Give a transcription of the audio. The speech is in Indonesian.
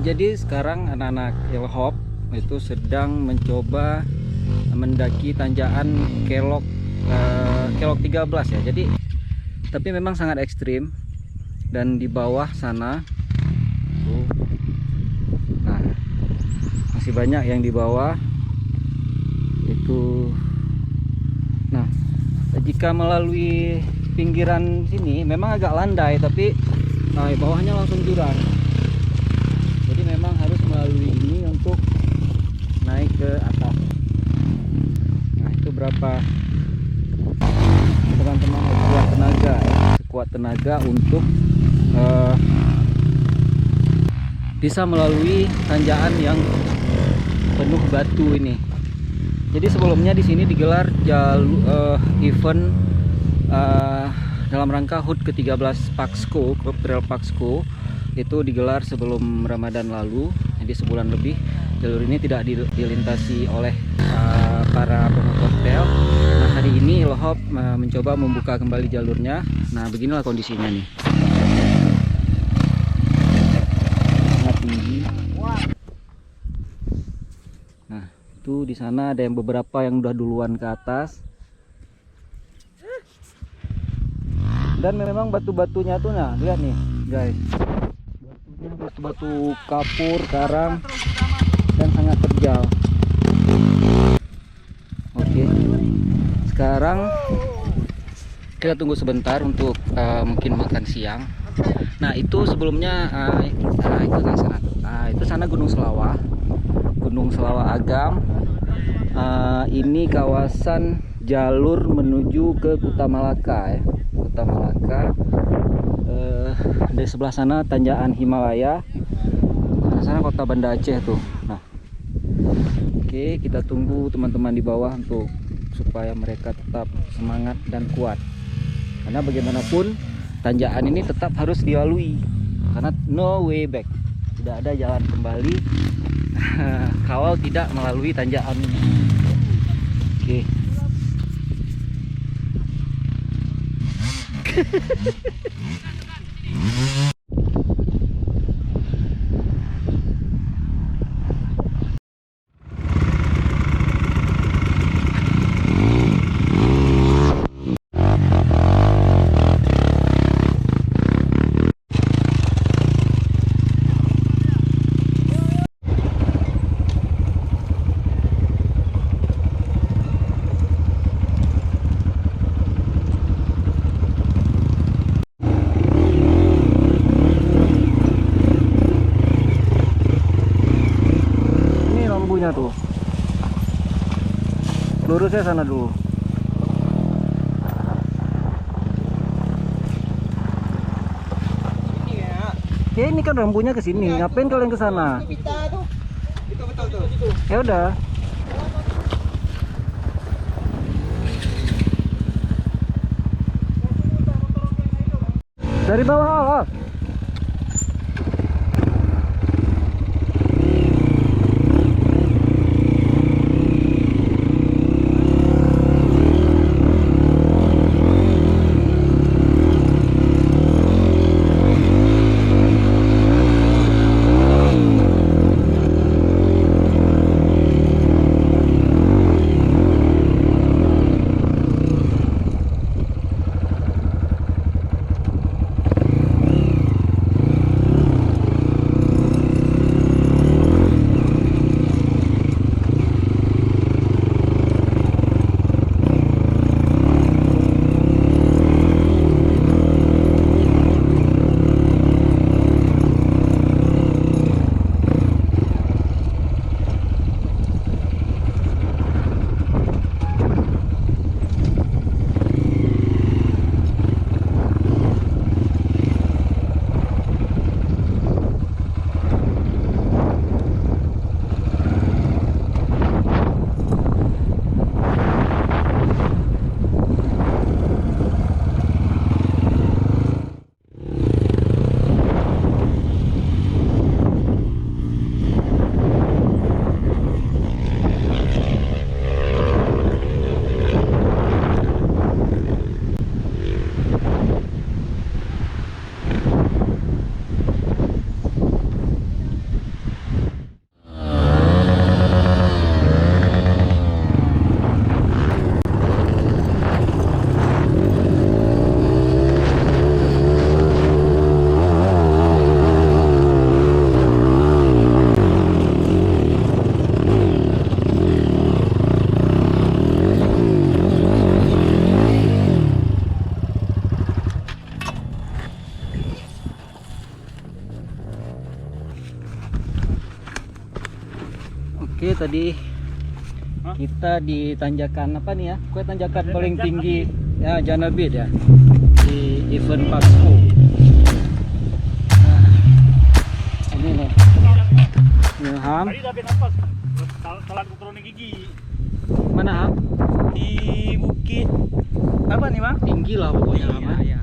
Jadi sekarang anak-anak Ilhop itu sedang mencoba mendaki tanjakan Kelok 13 ya. Jadi tapi memang sangat ekstrim, dan di bawah sana tuh, nah masih banyak yang di bawah itu. Nah, jika melalui pinggiran sini memang agak landai, tapi bawahnya langsung jurang. Jadi memang harus melalui ini untuk naik ke atas. Nah, itu berapa teman-teman sekuat tenaga ya, sekuat tenaga untuk bisa melalui tanjakan yang penuh batu ini. Jadi sebelumnya di sini digelar event dalam rangka HUT ke-13 Paxco, Klub Trail Paxco. Itu digelar sebelum Ramadan lalu, jadi sebulan lebih. Jalur ini tidak dilintasi oleh para pemotor trail. Nah, hari ini Ilhop mencoba membuka kembali jalurnya. Nah, beginilah kondisinya nih. Sangat tinggi. Nah, itu di sana ada yang beberapa yang udah duluan ke atas. Dan memang batu-batunya tuh, nah lihat nih guys, batu-batu kapur, karang, dan sangat terjal. Oke, sekarang kita tunggu sebentar untuk mungkin makan siang. Nah, itu sebelumnya itu kan sana. Itu sana Gunung Selawa Agam. Ini kawasan jalur menuju ke Kuta Malaka ya. Kuta Malaka. Dari sebelah sana tanjakan Himalaya, sana kota Banda Aceh tuh. Nah, oke, kita tunggu teman-teman di bawah supaya mereka tetap semangat dan kuat, karena bagaimanapun tanjakan ini tetap harus dilalui, karena no way back, tidak ada jalan kembali kalau tidak melalui tanjakan ini. Oke. Lurusnya sana dulu. Ya ini kan rambunya ke sini. Ngapain kalian ke sana? Ya udah. Dari bawah. Oke, tadi kita di tanjakan apa nih ya? Pokoknya tanjakan paling tinggi ya, Janabit ya, di event Paxpo. Nah, ini nih. Ini Ham. Tadi udah nafas. Telat turun gigi. Mana Ham? Di bukit apa nih, Bang? Tinggi lah pokoknya Ham. Ya.